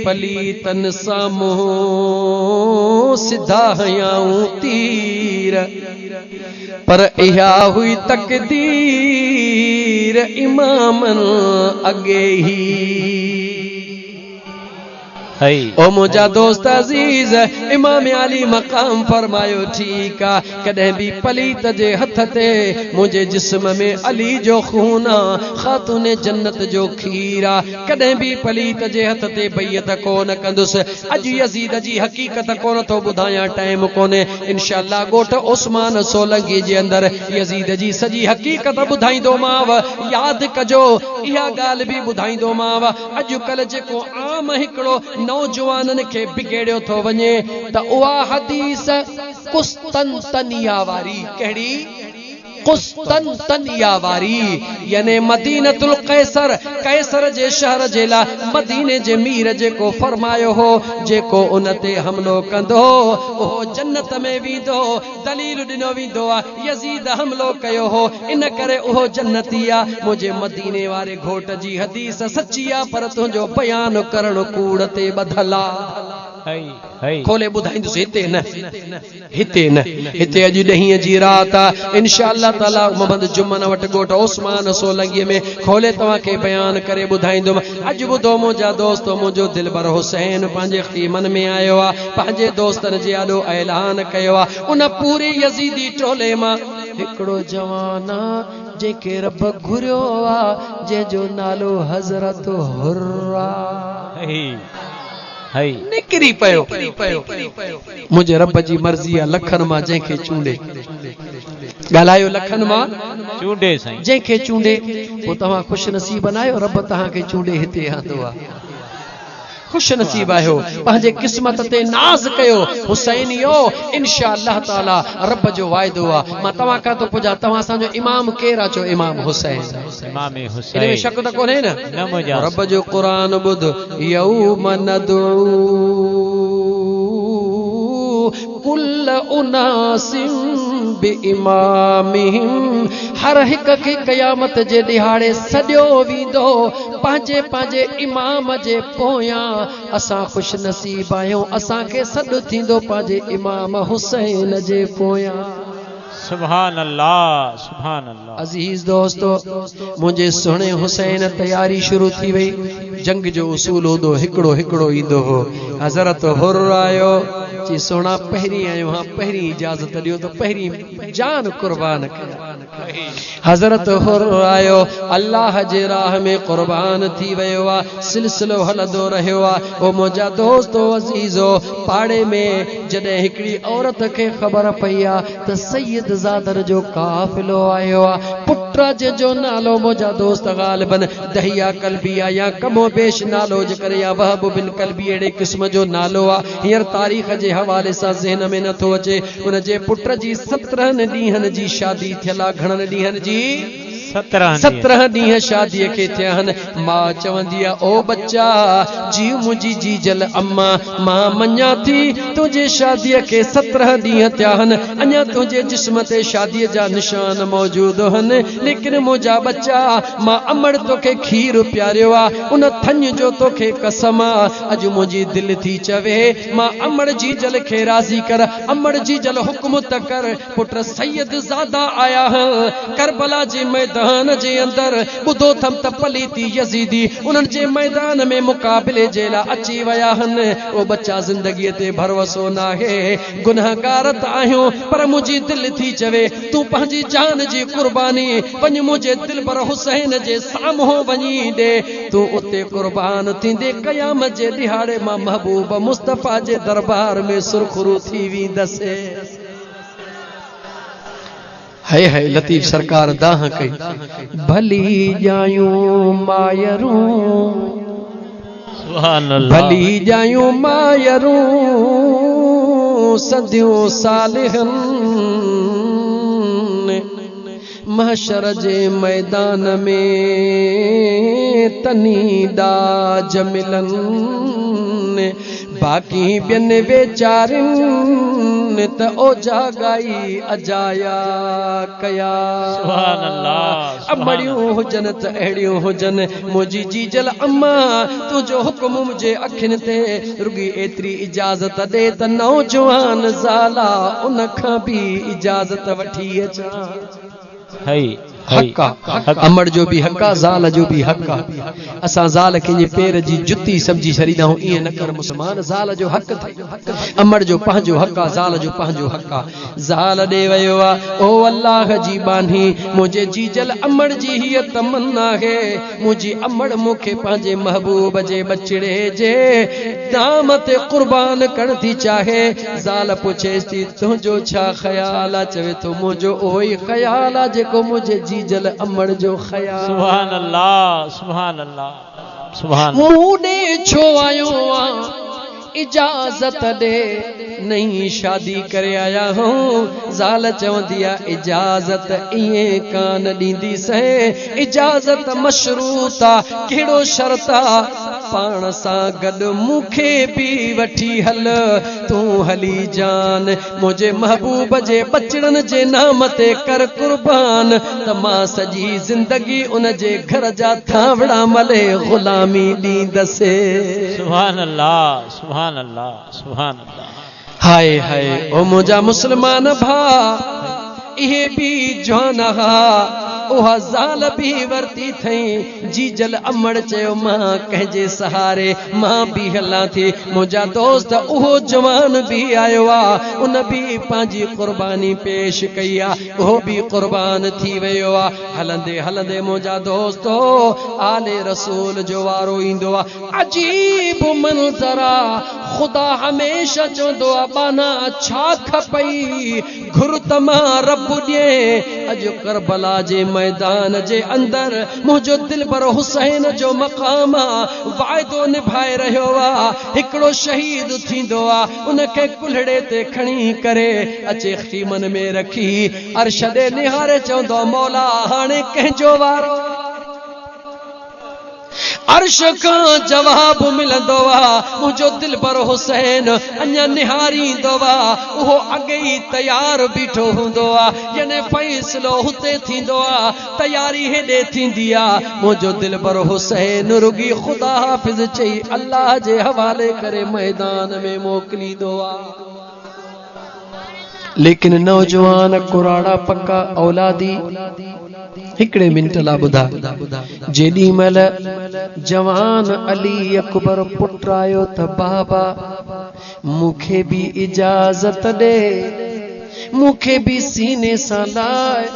پلیتن سامو سدھا ہیاؤں تیر پر ایا ہوئی تقدیر امامن اگے ہی او مجھا دوست عزیز امام علی مقام فرمایو ٹھیکا کدہیں بھی پلیت جے ہتھ تے مجھے جسم میں علی جو خونا خاتون جنت جو کھیرا کدہیں بھی پلیت جے ہتھ تے بیعت کون کندس اج یزید جی حقیقت کون تو بدھایا ٹائم کونے انشاءاللہ گوٹ عثمان سولنگی جے اندر یزید جی سجی حقیقت بدھائیں دو ماو یاد کجو یہ گال بھی بدھائیں دو ماو اج کل جے کو عام ہکڑو نوجوانن کے بگیڑیو تھو ونجے تا اوا حدیث قسطنطنیہ واری کہڑی قسطنطنیہ واری یعنی مدینۃ القیصر قیصر جے شہر جیلا مدینے جے میر جے کو فرمایو ہو جے کو انتے حملو کندو او جنت میں ویندو دلیل ڈنو ویندو یزید حملو کیو ہو ان کرے او جنتیا مجھے مدینے وارے گھوٹ جی حدیث سچیا پر تنجو بیان کرن کوڑتے بدھلا کھولے بدھائیں دوسے ہتے نہ ہتے اج ڈہیں جی رات انشاءاللہ تعالی محمد جمعہ وٹ گوٹ عثمان سولنگی میں کھولے تواں کے بیان کرے بدھائیں دو اج بدھو مجھا دوستو مجھو دلبر حسین پانجے خیمن میں آئیو پانجے دوستن جے آلو اعلان کیو ان پوری یزیدی ٹولے ماں ہکڑو جوانا جے کے رب گھریو جے جو نالو حضرت حرہ نکری پہو مجھے رب جی مرضی لکھن ماں جن کے چونڈے گالایو لکھن ماں چونڈے جن کے چونڈے وہ تمہاں خوش نصیب بنایو رب تہاں کے چونڈے ہتے ہاں دعا خوش نصیب آئیو پہنجے قسمت تے ناز کیو حسینیو انشاءاللہ تعالی رب جو وائد ہوا ماں تمہاں کا تو پجا تمہاں سان جو امام کیرا چو امام حسین انہیں میں شک تکو نہیں نا رب جو قرآن بدھ یوم ندعو کل اناس بامامہم ہر ہک کے قیامت جے دہاڑے سڈیو ویندو پانجے پانجے امام جے پویاں اساں خوش نصیب آیوں اساں کے سڈ تھیندو پانجے امام حسین جے پویاں سبحان اللہ سبحان اللہ عزیز دوستو مجھے سنے حسین تیاری شروع تھی وئی جنگ جو اصول ہو دو ہکڑو ہکڑو ایندو ہو حضرت حر آیو چی سونا پہری آئیو ہاں پہری اجازت لیو تو پہری جان قربان کیا حضرت حر آئیو اللہ جے راہ میں قربان تھی ویوا سلسلو حلدو رہیوا او مجھا دوستو عزیزو پاڑے میں جدے ہکڑی عورت کے خبر پیا تو سید زادر جو قافلو آئیو پٹرا جو نالو مجھا دوست غالباً دہیا کلبیا یا کمو بیش نالو جکر یا وہب بن کلبی اڑے قسم جو نالو ہیر تاریخ جے حوالے سا ذہن میں نہ تھو اچے ان جے پٹر جی 17 ڈیہن جی شادی تھیلا گھنن ڈیہن جی 17 ڈیہن شادی کے تھیان ماں چوندیا او بچہ جی مجھے جی جل اما ماں منیا تھی تجھے شادی کے 17 ڈیہن تھیان انیا تجھے جسم تے شادی جا نشان موجود ہن لیکن مجھا بچہ ماں امڑ تو کے کھیر پیاریوا ان تھن جو تو کے قسم اج مجھے دل تھی چوے ماں امڑ جی جل کے راضی کر امڑ جی جل حکم تکر پٹر سید زادہ آیا ہاں کربلا جی میدان جے اندر بدو تھم تپلیتی یزیدی انہن جے میدان میں مقابلے جیلا اچی ویا ہن او بچہ زندگی تے بھروسو نہ ہے گنہگارت آہیوں پر مجھے دل تھی چوے تو پہنجی جان جی قربانی ونج مجھے دل پر حسین جے سامہو ونی دے تو اتے قربان تھی دے قیامت جے دہاڑے ماں محبوب مصطفیٰ جے دربار میں سرخرو تھی وی دسے ہے لطیف سرکار داہ کئی بھلی جایوں مایروں سبحان اللہ بھلی جایوں مایروں صدیوں صالحن محشر جے میدان میں تنی دا جملن बाकी बिन वेचारिन त ओ जागाई अजाया कया सुभान अल्लाह अमड़ियूं हुजन त अहिड़ियूं हुजन मुंहिंजी जीजल अम्मा तुंहिंजो हुक्म मुंहिंजे अखियुनि ते रुगी एतिरी इजाज़त ॾे त नौजवान ज़ाला उन खां बि इजाज़त वठी अचां हक़ अमड़ जो भी हक़ ज़ाल जो भी हक़ असां ज़ाल कंहिंजे पैर जी जुती समझी छॾींदा आहियूं ईअं न कर मुस्लमान ज़ाल जो हक़ अमड़ जो पंहिंजो हक़ ज़ाल जो पंहिंजो हक़ ज़ाल ॾे वियो आहे ओ अल्लाह जी बानी मुंहिंजे जीजल अमड़ जी हीअ तमन्ना है मुंहिंजी अमड़ मूंखे पंहिंजे महबूब जे बचड़े जे दाम ते क़ुर्बान करण थी चाहे ज़ाल पुछेसि थी तुंहिंजो छा ख़्याल आहे चवे थो मुंहिंजो उहो ई ख़्याल आहे जेको मुंहिंजे जीजल अमड़ जो ख़्याल सुभान अल्लाह सुभान अल्लाह सुभान मूने छो आयो इजाज़त दे नहीं शादी करे आया हूँ ज़ाल चवंदी आहे इजाज़त इएं कान ॾींदी से इजाज़त मशरूत आहे कहिड़ो शर्त आहे पाण सां गॾु मूंखे बि वठी हल तूं हली जान मुंहिंजे महबूब जे बचड़नि जे नाम ते कर कुर्बान त मां सॼी ज़िंदगी उन जे घर जा थावड़ा मले ग़ुलामी ॾींदसि सुभान अल्लाह सुभान अल्लाह सुभान अल्लाह हाय हाय ओ मुंहिंजा मुस्लमान भा इहे भी जवान हा उहा ज़ाल भी वरती थई जीजल अमड़ चयो मां कंहिंजे सहारे मां भी हलां थी मुंहिंजा दोस्त उहो जवान भी आयो आहे उन भी पंहिंजी क़ुर्बानी पेश कई आहे उहो भी क़ुर्बान थी वियो आहे हलंदे हलंदे मुंहिंजा दोस्तो आले रसूल जो वारो ईंदो आहे अजीब मंज़र आहे ख़ुदा हमेशा चवंदो आहे बाना छा खपई घुर तमा रब ॾिए अॼु करबला जे मैदान जे अंदर मुंहिंजो दिलबर हुसैन जो मक़ाम वाइदो निभाए रहियो आहे हिकिड़ो शहीद थींदो आहे उनखे कुल्हड़े ते खणी करे अचे ख़ीमन में रखी अर्श ॾे निहारे चवंदो मौला हाणे कंहिंजो वारो अर्श का जवाब मिलंदो आहे मुंहिंजो दिलबर हुसैन अञा निहारींदो आहे उहो अॻे ई तयार बीठो हूंदो आहे याने फ़ैसिलो हुते थींदो आहे तयारी हेॾे थींदी आहे मुंहिंजो दिलबर हुसैन रुगी ख़ुदा हाफ़िज़ चई अल्लाह जे हवाले करे मैदान में मोकिलींदो आहे लेकिन नौजवान कुराड़ा पक्का औलादी हिकड़े मिंट ला ॿुधा जेॾी महिल जवान अली अकबर पुट आयो त बाबा मूंखे भी इजाज़त ॾे मूंखे भी सीने सां लाए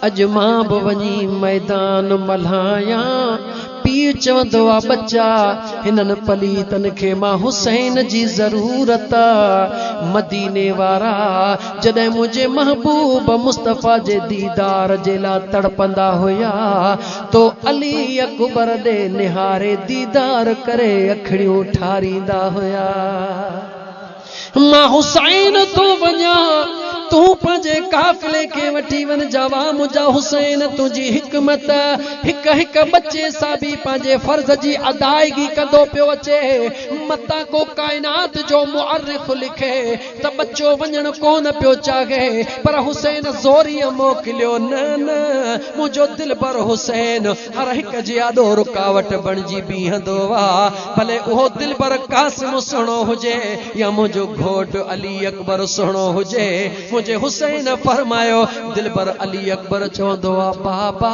अॼु मां बि वञी मैदान मल्हायां पीउ चवंदो आहे बच्चा हिननि पलीतनि खे मां हुसैन जी ज़रूरत मदीने वारा जॾहिं मुंहिंजे महबूब मुस्तफ़ा जे दीदार जे लाइ तड़पंदा हुया तो अली अकबर ॾे निहारे दीदार करे अखड़ियूं ठारींदा हुया मां हुसैन तो वञा तू पंहिंजे काफ़िले खे वठी वञ जावा मुंहिंजा हुसैन तुंहिंजी हिकमत हिक हिक बच्चे सां बि पंहिंजे फर्ज़ जी अदायगी कंदो पियो अचे मतां को काइनात जो मुअर्रिख़ लिखे त बच्चो वञण कोन पियो चाहे पर हुसैन ज़ोरीअ मोकिलियो न न मुंहिंजो दिलबर हुसैन हर हिक जी आॾो रुकावट बणिजी बीहंदो आहे भले उहो दिलबर कासिम सुहिणो हुजे या मुंहिंजो घोट अली अकबर सुहिणो हुजे मुझे हुसैन फरमायो दिलबर अली अकबर चवंदो आहे बाबा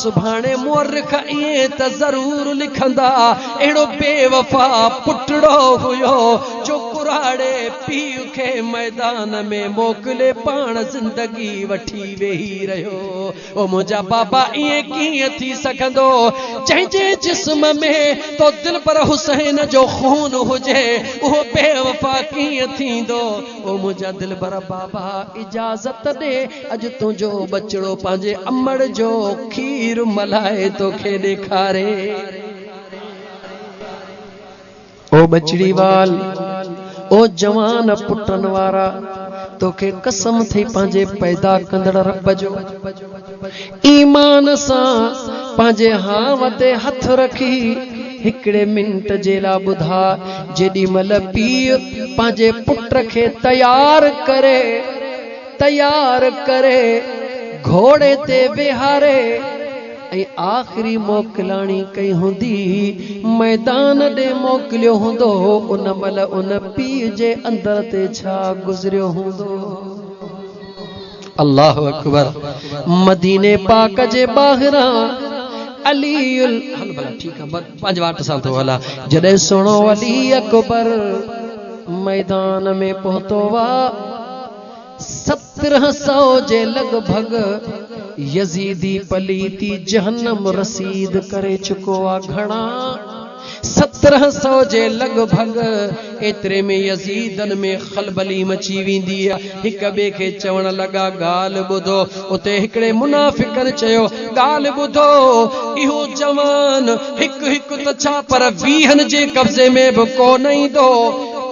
सुभाणे मुअर्रिख़ इएं त ज़रूर लिखंदा अहिड़ो बेवफ़ा पुटड़ो हुयो जो कुराड़े पीउ खे मैदान में मोकिले पाण ज़िंदगी वठी वेही रहियो ओ मुंहिंजा बाबा इएं कीअं थी सघंदो जंहिंजे जिस्म में तो दिलबर हुसैन जो खून हुजे उहो बेवफ़ा कीअं थींदो ओ मुंहिंजा दिलबर बाबा इजाज़त दे अज तुझो बचड़ो पांजे अमड़ जो खीर मलाए तोखे ॾेखारे ओ बचड़ी वाल ओ जवान पुटन वारा तोखे कसम थई पांजे पैदा कंदड़ रब जो ईमान सां पांजे हाव ते हथ रखी हिकड़े मिंट जे ला ॿुधा जेॾी महिल पीउ पंहिंजे पुट खे तैयार करे घोड़े ते विहारे ऐं आख़िरी मोकिलाणी कई हूंदी मैदान ॾे मोकिलियो हूंदो उन महिल उन पीउ जे अंदर ते छा गुज़रियो हूंदो। अल्लाह अकबर। मदीने पाक जे ॿाहिरां अलीउल हल भला ठीकु आहे 5 वाट सां थो हला जॾहिं सुणो अली अकबर मैदान में पहुतो वा 1700 जे लॻभॻ यजीदी पलीती जहन्नम रसीद करे चुको आ। घणा 1700 जे लॻभॻ एतिरे में यजीदन में खलबली मची वेंदी आहे। हिक ॿिए खे चवण लॻा ॻाल्हि ॿुधो। उते हिकिड़े मुनाफ़िकनि चयो ॻाल्हि ॿुधो इहो जवान हिकु हिकु त छा पर 20 जे कब्ज़े में बि कोन ईंदो।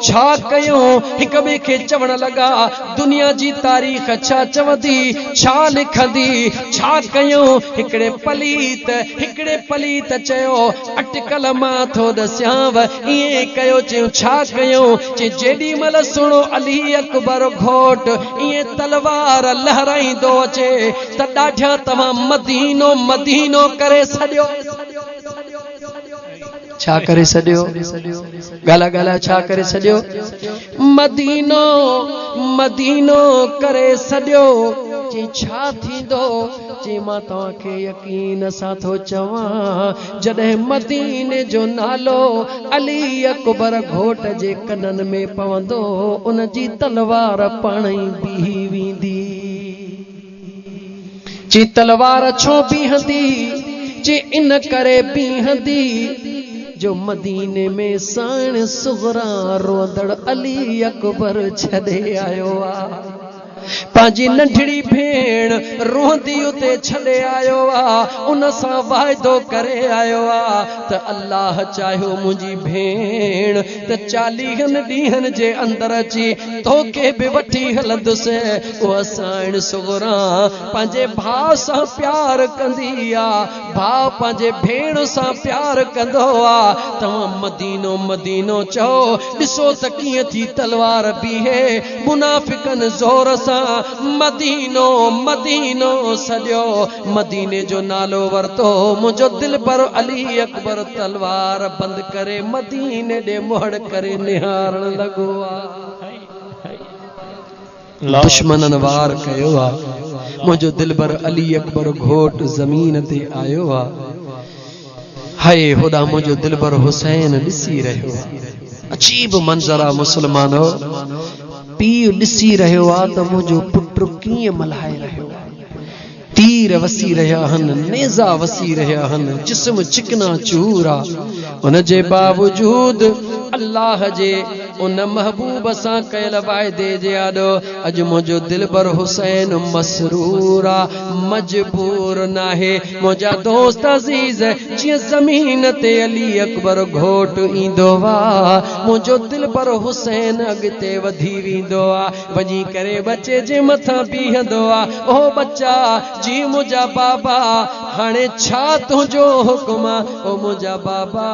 छा कयूं हिक ॿिए खे चवण लॻा दुनिया जी तारीख़ छा चवंदी छा लिखंदी छा कयूं। हिकिड़े पलीत चयो अटकल मां थो ॾसियांव ईअं कयो चयूं छा कयूं चई जेॾी महिल सुणो अली अकबर घोट ईअं तलवार लहराईंदो अचे त ॾाढा तव्हां मदीनो करे छॾियो। छा करे छॾियो ॻाल्हा छा करे छॾियो मदीनो करे छॾियो। चई छा थींदो चई मां तव्हांखे यकीन सां थो चवां जॾहिं मदीने जो नालो अली अकबर घोट जे कननि में पवंदो उन जी तलवार पाण ई बीही वेंदी। चई तलवार छो बीहंदी चई इन करे बीहंदी जो मदीने में साण सुगरा रोदड़ अली अकबर छॾे आयो आ। पंहिंजी नंढड़ी भेण रोंदी उते छॾे आयो आ। उन सां वाइदो करे आयो आ त अल्लाह चाहियो मुंहिंजी भेण त 40 ॾींहंनि जे अंदर अची तोखे बि वठी हलंदुसि। उहा साण सुगरा पंहिंजे भाउ सां प्यार कंदी आ। भाउ पंहिंजे भेण सां प्यार कंदो आ। तव्हां मदीनो चओ ॾिसो त कीअं थी तलवार बीहे। मुनाफ़िकनि ज़ोर सां मदीनो सॼो मदीने जो नालो वरतो। मुंहिंजो दिल पर अली अकबर तलवार बंदि करे मदीने ॾे मुहड़ करे निहारण लॻो आहे। दुश्मननि वार कयो आहे। मुंहिंजो दिल पर अली अकबर घोट ज़मीन ते आयो आहे। हाय होॾां मुंहिंजो दिल पर हुसैन ॾिसी रहियो आहे। अजीब मंज़र आहे मुस्लमानो। पीउ ॾिसी रहियो आहे त मुंहिंजो पुट कीअं मल्हाए रहियो आहे। तीर वसी रहिया आहिनि नेज़ा वसी रहिया आहिनि जिस्म चिकना चूर आहे। उन जे बावजूद अल्लाह जे उन महबूब सां कयल वाइदे जे आॾो अॼु मुंहिंजो दिल पर हुसैन मसरूर आहे मजबूर नाहे। मुंहिंजा दोस्त अज़ीज़ जीअं ज़मीन ते अली अकबर घोट ईंदो आहे मुंहिंजो दिल पर हुसैन अॻिते वधी वेंदो आहे। वञी करे बचे जे मथां बीहंदो आहे। ओ बच्चा जी मुंहिंजा बाबा हाणे छा तुंहिंजो हुकुम आहे। ओ मुंहिंजा बाबा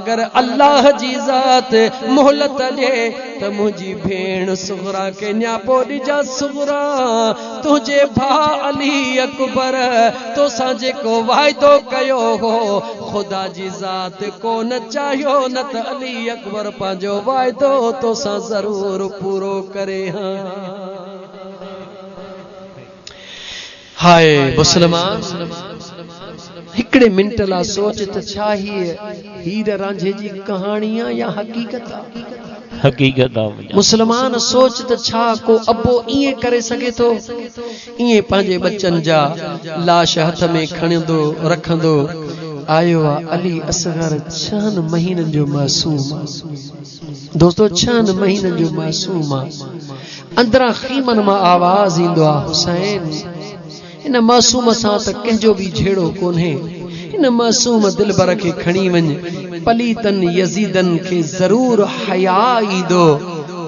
अगरि अल्लाह जी ज़ात मोहलत ॾे त मुंहिंजी भेण सुगरा खे न्यापो ॾिजा। सुगरा तुंहिंजे भाउ अली अकबर तोसां जेको वाइदो कयो हो ख़ुदा जी ज़ात कोन चाहियो न त अली अकबर पंहिंजो वाइदो तोसां ज़रूर पूरो करे। हाय मुस्लमान हिकड़े मिंट ला सोच त छा हीर रांझे जी कहाणी आहे या हकीकत आहे। हकीकत मुस्लमान सोच त छा को अबो ईअं करे सघे थो ईअं पंहिंजे बच्चन जा लाश हथ में खणंदो रखंदो आयो आहे। अली असगर 6 महीननि जो मासूम आहे। दोस्तो 6 महीननि जो मासूम आहे। अंदरां खीमन मां आवाज़ ईंदो आहे हुसैन इन मासूम सां त कंहिंजो बि झेड़ो कोन्हे। इन मासूम दिलबर खे खणी वञ पलीतन यजीदन खे ज़रूर हया ईंदो।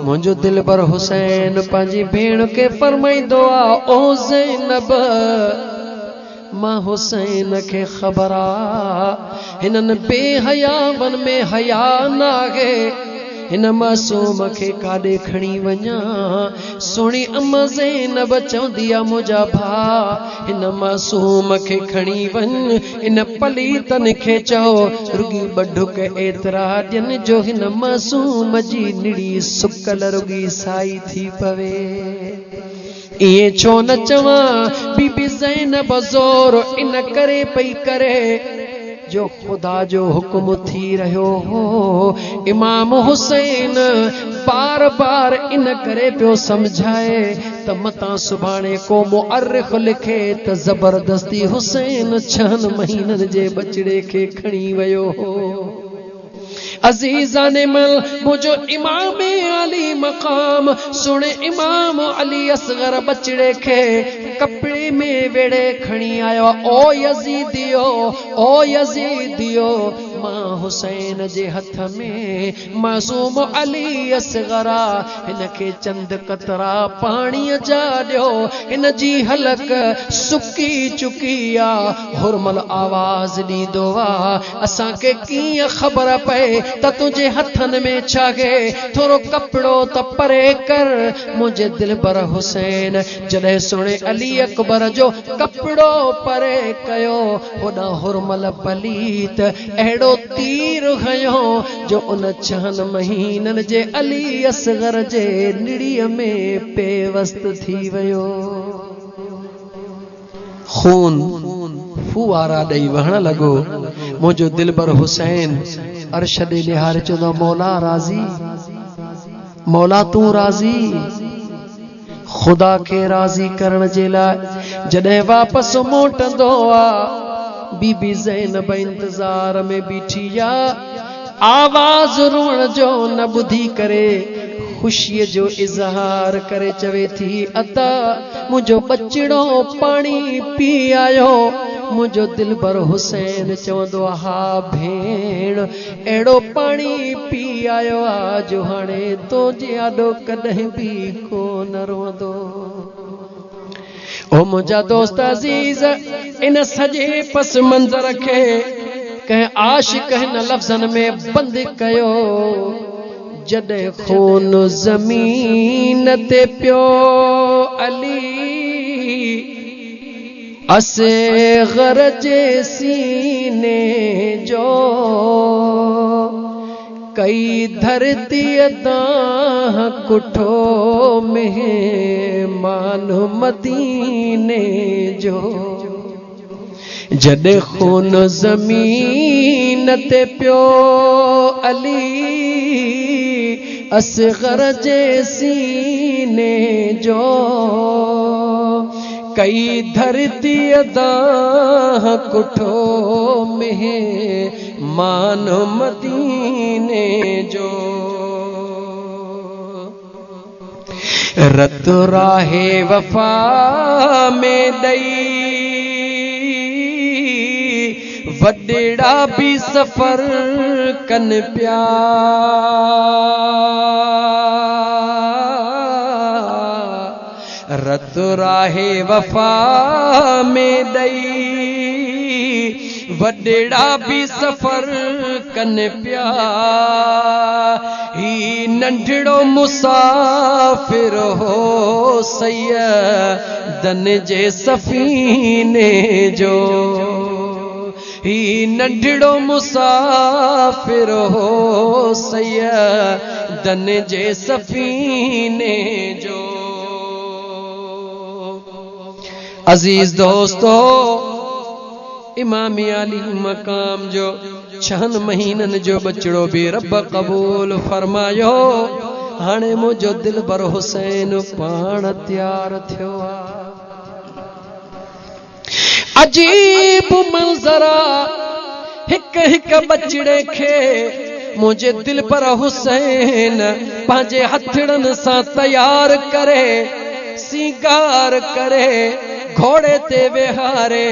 मुंहिंजो दिलबर हुसैन पंहिंजी भेण खे फरमाईंदो आहे ओ ज़ैनब मां हुसैन के खबरा हिनन बेहयावन में हया नागे हिन मासूम के काडे खणी वञा सोनी अम्मा ज़ैनब चवंदी आ मुंहिंजा भा हिन मासूम के खणी वञ इन पलीतन के चओ रुगी बढुक एतरा ॾियनि जो हिन मासूम जी निड़ी सुकल रुगी साई थी पवे इए छो न चवां बीबी ज़ैनब ज़ोर इन करे पई करे जो खुदा जो हुक्म थी रहियो हो इमाम हुसैन बार बार इन करे पियो समझाए त मता सुभाणे को मुअर्रिख लिखे त जबरदस्ती हुसैन 6 महीनन जे बचड़े के खणी वयो हो अजीज़ाने मल मुझो इमाम अली मकाम सुने इमाम अली असगर बचड़े के कपड़े में वेड़े खणी आयो ओ यजीदियो मां हुसैन जे हथ में मासूम अली असगरा इनके चंद कतरा पानी जा ॾियो इन जी हलक सुकी चुकी आ हुरमल आवाज ॾींदो आ असां के कीअं ख़बर पए त तुझे हथन में छागे थोरो कपड़ो त परे कर मुझे दिलबर हुसैन जॾहिं सुणे अली अकबर जो कपड़ो परे कयो होॾा हुरमल पलीत अहिड़ो तीर हयो जो उन 6 महीनन जे अली असगर जे निड़ीअ में पेवस्त थी वयो खून फुवारा ॾेई वहण लॻो मुंहिंजो दिलबर हुसैन अर्श ॾे निहारे चवंदो मौला राज़ी मौला तूं राज़ी खुदा के राज़ी करण जे लाइ जॾहिं वापस मोटंदो आ बीबी ज़ैनब इंतजार में बीठी आ आवाज रोण जो न ॿुधी करे खुशी जो इज़हार करे चवे थी अता मुझो बचड़ो पानी पी आयो मुझो दिलबर हुसैन चवंदो हा भेण एड़ो पानी पी आयो आ जो हाणे तो जे आडो कॾहिं भी कोन रोंदो ओ मुझा दोस्त अजीज इन सजे पस मंजर के कह आशिक हिन लफ्ज़न में बंद कयो जॾहिं खून ज़मीन ते पियो अली असग़र जे सीने जो कई धरती दाह कुठो मेहमान मदीने जो जॾहिं खून ज़मीन ते पियो अली असग़र जे सीने जो कई धरती दाह कुठो मेहमान मदीने जो रत राहे वफा में ॾई वॾेड़ा भी सफ़र कन पिया रत राहे वफा में ॾई वॾेड़ा भी सफ़र कन पिया ही नंढड़ो मुसाफ़िर हो सैयदन जे सफ़ीने जो ही नंढड़ो मुसाफ़िर हो सैयदन जे सफ़ीने जो अजीज दोस्तो इमाम अली मकाम जो 6 महीनन जो बचड़ो भी रब कबूल फरमायो हाणे मुझो दिलबर हुसैन पाण तैयार थियो आ अजीब मंजरा हिक हिक बचड़े के मुझे दिलबर हुसैन पांजे हथड़न सा तैयार करे सिंगार करे घोड़े ते वेहारे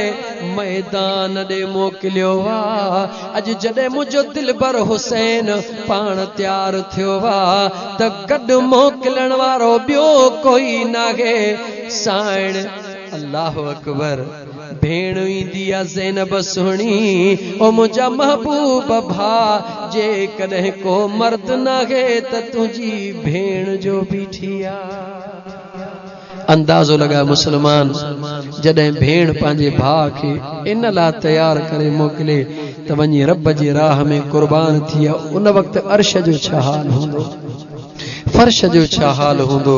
मैदान दे मोकलियो वा अज जडे मुझो दिलबर हुसैन पाण तैयार थियो वा त गड मोकलण वारो बियो कोई नागे साइण अल्लाह अकबर भेण ईंदिया ज़ैनब सुहिणी ओ मुंहिंजा महबूब भा जे कॾहिं को मर्द नाहे त तुंहिंजी भेण जो बीठिया अंदाज़ो लगा मुसलमान जॾहिं भेण पंहिंजे भाउ खे इन लाइ तैयार करे मोकिले त वञी रब जी राह में कुर्बान थी उन वक़्तु अर्श जो छा हाल हूंदो फर्श जो छा हाल हूंदो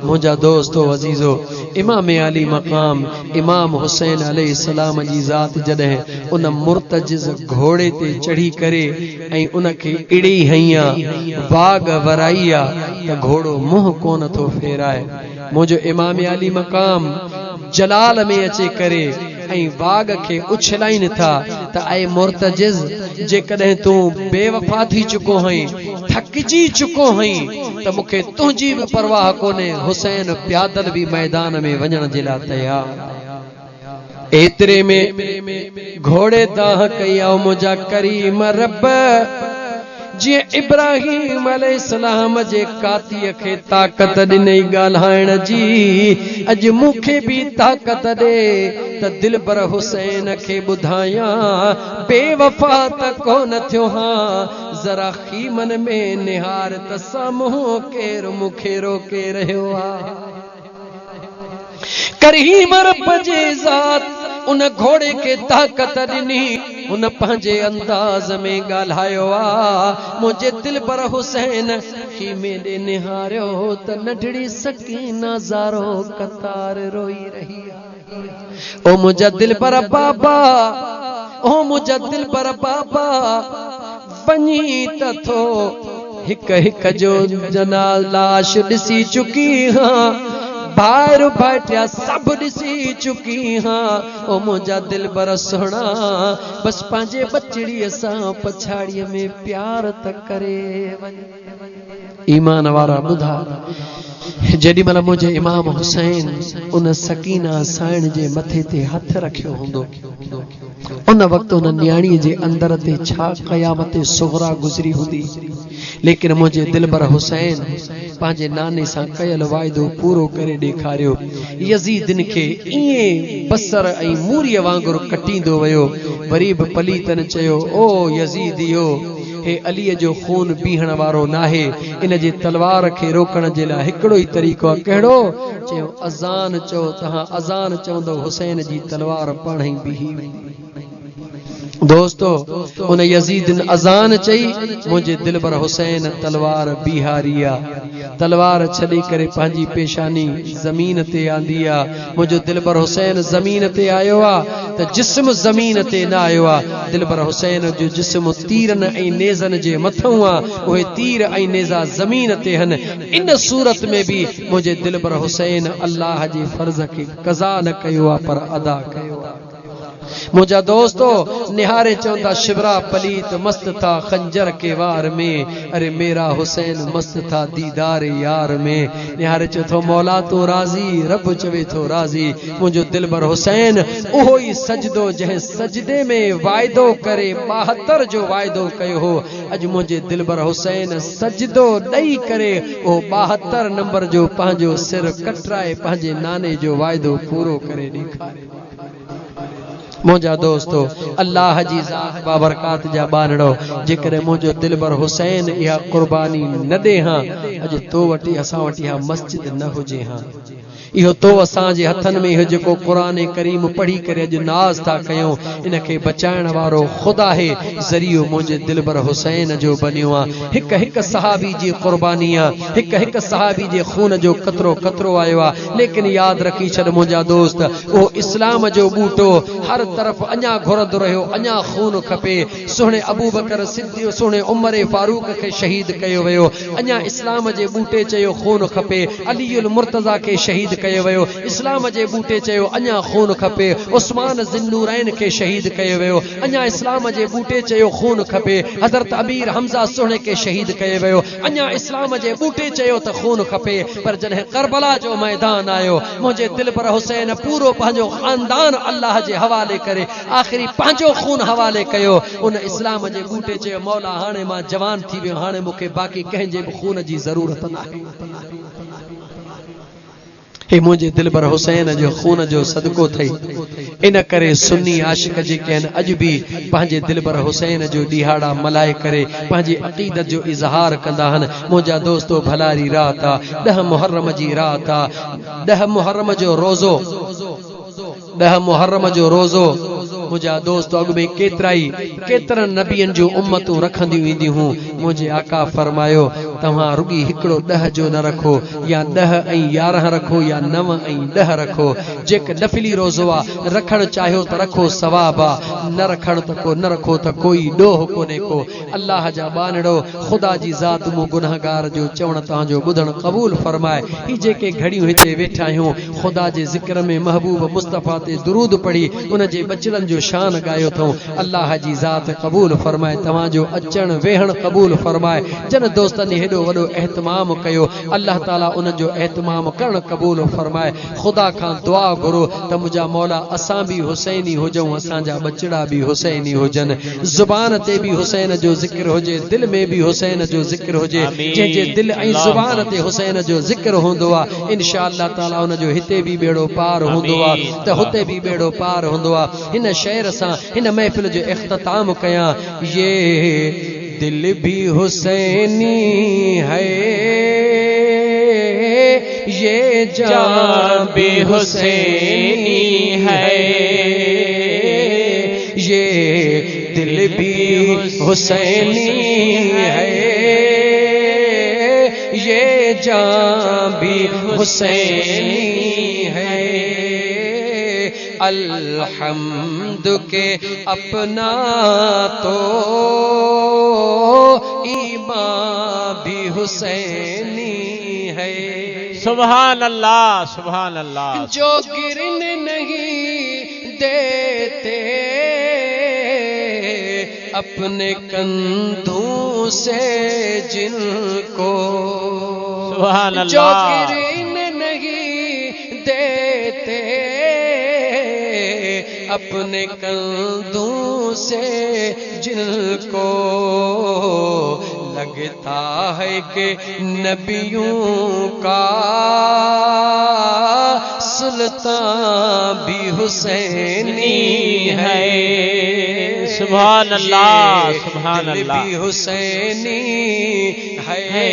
मुंहिंजा दोस्तो अज़ीज़ो इमाम अली मक़ाम इमाम हुसैन अलैहिस्सलाम जी ज़ात जॾहिं उन मुर्तजिज़ घोड़े ते चढ़ी करे ऐं उनखे इड़ी हईया बाग वराईया त घोड़ो मुंहुं कोन थो फेराए मुंहिंजो इमाम अली मक़ाम जलाल में अचे करे ऐं बाग खे उछलाइनि था त ऐं मुर्तजिज़ जेकॾहिं तूं बेवफा थी चुको हई थकिजी चुको हई त मूंखे तुंहिंजी बि परवाह कोन्हे हुसैन प्यादल बि मैदान में वञण जे लाइ तयार एतिरे में घोड़े दाह कया मुंहिंजा करीम रब जीअं इब्राहिम अलैहिस्सलाम जे कातीअ खे ताक़त ॾिनई ॻाल्हाइण जी अॼु मूंखे बि ताक़त ॾे त दिलबर हुसैन खे ॿुधायां बेवफा त कोन थियो हां ज़रा खीमन में निहार त साम्हूं केरु मूंखे रोके रहियो आहे करीम रब जे ज़ात उन घोड़े के ताक़त ॾिनी उन पंहिंजे अंदाज़ में ॻाल्हायो आ मुंहिंजे दिलबर हुसैन खीमे ॾे निहारियो त नंढड़ी सकीना ज़ारो कतार रोई रही आ ओ मुंहिंजा दिलबर बाबा ओ मुंहिंजा दिलबर बाबा वञी त थो हिक हिक जो जनाल लाश ॾिसी चुकी हां भाइर भाइटिया सब ॾिसी चुकी हां ओ मुंहिंजा दिलबर सुहिणा बस पंहिंजे बचड़ीअ सां पछाड़ीअ में प्यार त करे वञ ईमान वारा ॿुधा जेॾी महिल मुंहिंजे इमाम हुसैन उन सकीना साइण जे मथे ते हथ रखियो हूंदो उन वक़्तु उन न्याणीअ जे अंदर ते छा क़यामत सुग़रा गुज़री हूंदी लेकिन मुंहिंजे दिलबर हुसैन पंहिंजे नाने सां कयल वाइदो पूरो करे ॾेखारियो यज़ीदन खे ईअं बसर ऐं मूरीअ वांगुरु कटींदो वियो वरी बि पलीतन चयो ओ यज़ीदियो हे अलीअ जो खून पीहण वारो नाहे इन जे तलवार खे रोकण जे लाइ हिकिड़ो ई तरीक़ो आहे कहिड़ो चयो अज़ान चओ तव्हां अज़ान चवंदो हुसैन जी तलवार पाण ई बीही वेंदी दोस्तो उन यज़ीदन अज़ान चई मुंहिंजे दिलबर हुसैन तलवार बीहारिया तलवार छॾी करे पंहिंजी पेशानी ज़मीन ते आंदी आहे मुंहिंजो दिलबर हुसैन ज़मीन ते आयो आहे त जिस्म ज़मीन ते न आयो आहे दिलबर हुसैन जो जिस्म तीरनि ऐं नेज़नि जे मथां आहे उहे तीर ऐं नेज़ा ज़मीन ते आहिनि इन सूरत में बि मुंहिंजे दिलबर हुसैन अल्लाह जे फर्ज़ खे क़ज़ा न कयो आहे पर अदा कयो आहे मुझा दोस्तो निहारे चौंदा शिवरा पलीत मस्त था खंजर के वार में अरे मेरा हुसैन मस्त था दीदार यार में निहारे चौथो मौला तो राजी रब चवे थो राजी मुझो दिलबर हुसैन ओहो ही सजदो जह सजदे में वायदो करे 72 जो वायदो कयो हो अज मुझे दिलबर हुसैन सजदो ॾई करे ओ 72 नंबर जो पंहिंजो सिर कटराए पंहिंजे नाने जो वायदो पूरो करे ॾेखारे मुझा दोस्तो अल्लाह जी ज़ात बाबरकात जा बानड़ो जेकर मुझो दिलबर हुसैन या कुर्बानी न दे हां अज तो वटी असा वटी हा मस्जिद न हुजे हां इहो तो असां जे हथन में इहो जेको क़ुरान करीम पढ़ी करे अज नाज़ था कयूं इनके बचाइण वारो खुदा है ज़रियो मुझे दिलबर हुसैन जो बनियो आहे हिक हिक सहाबी जी कुर्बानी आहे हिक हिक सहाबी जे खून जो कतरो कतरो आयो आहे लेकिन याद रखी छॾ मुंहिंजा दोस्त ओ इस्लाम जो बूटो हर तरफ अञा घुरंदो रहियो अञा खून खपे सुहिणे अबू बकर सिद्दीक़ सुहिणे उमर फारूक खे शहीद कयो वियो अञा इस्लाम जे बूटे चयो खून खपे अलीउल मुर्तज़ा के शहीद कयो वियो इस्लाम जे बूटे चयो अञा खून खपे उस्मान ज़िन्नूरैन के शहीद कयो वियो अञा इस्लाम जे बूटे चयो खून खपे हज़रत अमीर हमज़ा सुहिणे के शहीद कयो वियो अञा इस्लाम जे बूटे चयो त खून खपे पर जॾहिं करबला जो मैदान आयो मुंहिंजे दिलबर हुसैन पूरो पंहिंजो ख़ानदान अल्लाह जे हवाले करे आखिरी पंहिंजो खून हवाले कयो उन इस्लाम जे बूटे चयो मौला हाणे मां जवान थी वियो हाणे मूंखे बाक़ी कंहिंजे बि खून जी ज़रूरत नाहे हे मुझे दिल पर हुसैन जो खून जो सदको थई इन करे सुन्नी आशिक जेके आहिनि अॼु बि पंहिंजे दिल पर हुसैन जो ॾिहाड़ा मल्हाए करे पंहिंजी अक़ीदत जो इज़हार कंदा आहिनि। मुंहिंजा दोस्तो भलारी रात आहे 10 मुहर्रम जी रात आहे 10 मुहर्रम जो रोज़ो 10 मुहर्रम जो रोज़ो मुझा दोस्त अॻु में केतिरनि नबियनि जो उम्मतूं रखंदियूं ईंदियूं हूं। मुंहिंजे आका फरमायो तव्हां रुगी हिकिड़ो 10 जो न रखो या 10 ऐं 11 रखो या 9 ऐं 10 रखो। जेके नफ़िली रोज़ो आहे रखणु चाहियो त रखो सवाब आहे न रखणु त को न रखो त कोई ॾोह कोन्हे को। अल्लाह जा बानड़ो ख़ुदा जी ज़ात मूं गुनाहगार जो चवण तव्हांजो ॿुधणु क़बूल फरमाए। ही जेके घड़ियूं हिते वेठा आहियूं ख़ुदा जे ज़िक्र में महबूब मुस्तफ़ा ते दुरूद पढ़ी उन जे बचड़नि जो शान गायो अथऊं। अल्लाह जी ज़ात क़बूल फरमाए तव्हांजो अचण वेहण क़बूल फरमाए। जन दोस्तनि हेॾो वॾो एहतमाम कयो अल्लाह ताला उन जो एहतमाम करण क़बूल फरमाए। ख़ुदा खां दुआ घुरो त मुंहिंजा मौला असां बि हुसैनी हुजऊं असांजा बचड़ा बि हुसैनी हुजनि। ज़ुबान ते बि हुसैन जो ज़िक्र हुजे दिल में बि हुसैन जो ज़िक्र हुजे। जंहिंजे दिल ऐं ज़ुबान ते हुसैन जो ज़िक्र हूंदो आहे इंशा अल्लाह ताला उन जो हिते बि बेड़ो पार हूंदो आहे त हुते बि बेड़ो पार हूंदो आहे। हिन शेर सां हिन महफ़िल जो इख्तिताम कयां। ये दिल भी हुसैनी है ये जान भी हुसैनी है ये दिल भी हुसैनी है ये जान भी हुसैनी है। अल्हम्द के अपना तो ईमान भी हुसैनी है। सुभान अल्लाह सुभान अल्लाह। जो गिरने नहीं देते अपने कंधों से जिनको सुभान अल्लाह। जो गिरने नहीं देते अपने कंधों से जिनको लगता है कि नबियों का सुल्तान भी हुसैनी है। सुभान अल्लाह सुभान अल्लाह। भी हुसैनी है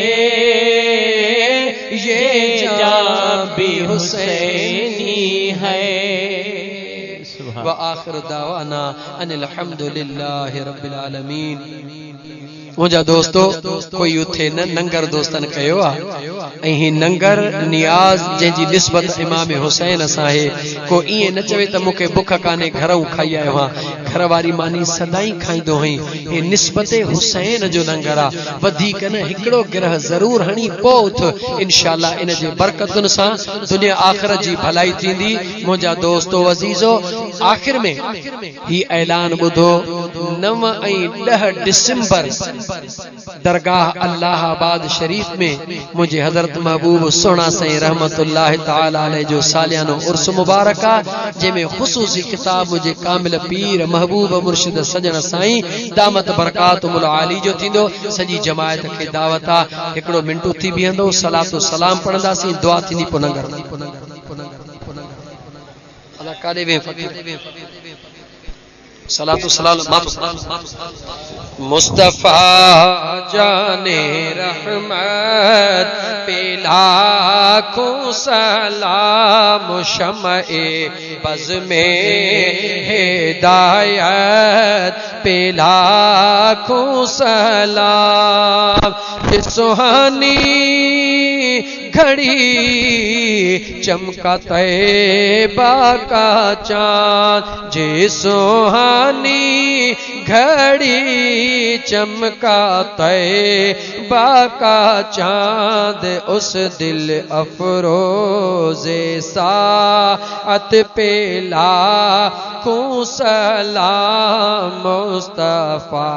ये जान भी हुसैनी है। व आखिर दावाना अनिल हम्दुलिल्लाहि रब्बिल आलमीन। मुझा दोस्तो कोई उथे न नंगर दोस्तन कयो आहे ऐं नंगर नियाज़ जंहिंजी निस्बत इमाम हुसैन सां आहे। को ईअं न चवे त मूंखे बुख कान्हे घरऊं खाई आयो आहियां घर वारी मानी सदाई खाईंदो हुई। हे निस्बत हुसैन जो लंगर आहे। वधीक न हिकिड़ो गिरह ज़रूर हणी पोइ उथ इंशाअल्लाह इन जे बरकतुनि सां दुनिया आख़िरत जी भलाई थींदी। मुंहिंजा दोस्तो अज़ीज़ो आख़िर में ही ऐलान ॿुधो 9 ऐं 10 डिसंबर दरगाह अल्लाहाबाद शरीफ में मुझे हजरत महबूब सोना साईं रहमतुल्लाह ताला अलैह जो सालियानो उर्स मुबारक आहे जंहिंमें ख़ुसूसी खिताब मुझे कामिल पीर महबूब मुर्शिद सजन साईं दामत बरकातुल आली जो थींदो। सॼी जमायत खे दावत आहे। हिकिड़ो मिंटू थी बीहंदो सलातो सलाम पढ़ंदासीं दुआ थींदी पोइ नंगर अला काॾे वे सलातो सलाम मुस्तफा जाने रहमत पे लाखों सलाम शमए बज़ में हिदायत पे लाखों सलाम। सुहानी घड़ी चमका तैबा का चाँद जे सुहानी घड़ी चमका तैबा का चाँद उस दिल अफरोज़े साअत पे लाखों सलाम मुस्तफा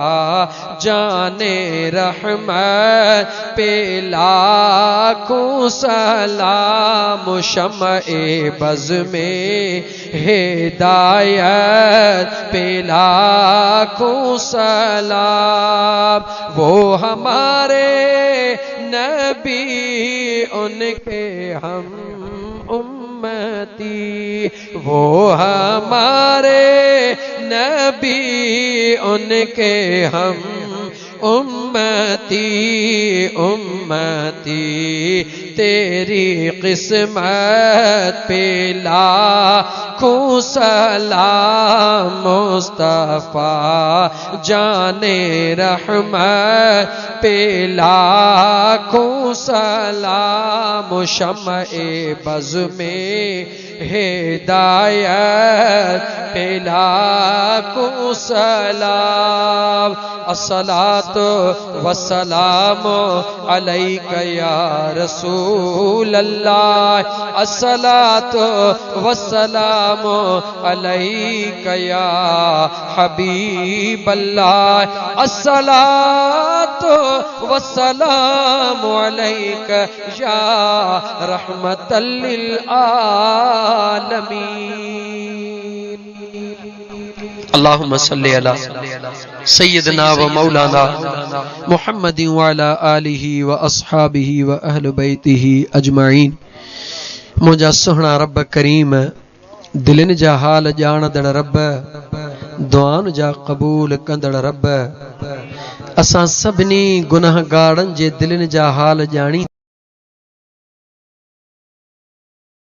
जाने रहमत पे लाखों सलाम शमए बज़ में हिदायत पे लाखों सलाम। वो हमारे नबी उनके हम امتی وہ ہمارے نبی ان کے ہم امتی امتی تیری قسمت پہ لاکھوں سلام مصطفیٰ جان رحمت پہ لاکھوں سلام شمع بز میں ہدایت پہ لاکھوں سلام الصلاۃ والسلام علیک یا رسول اللہ الصلاۃ والسلام علیک یا حبیب اللہ الصلاۃ والسلام علیک یا رحمت للعالمین اللہم صلی علی سیدنا و مولانا محمد وعلا آلہ و اصحابہ و اہل بیتہ اجمعین مجھا سہنا رب کریم دلن جا حال جاندڑ رب دعان جا قبول کندڑ رب اساں سبنی گناہ گارن جے دلن جا حال جانی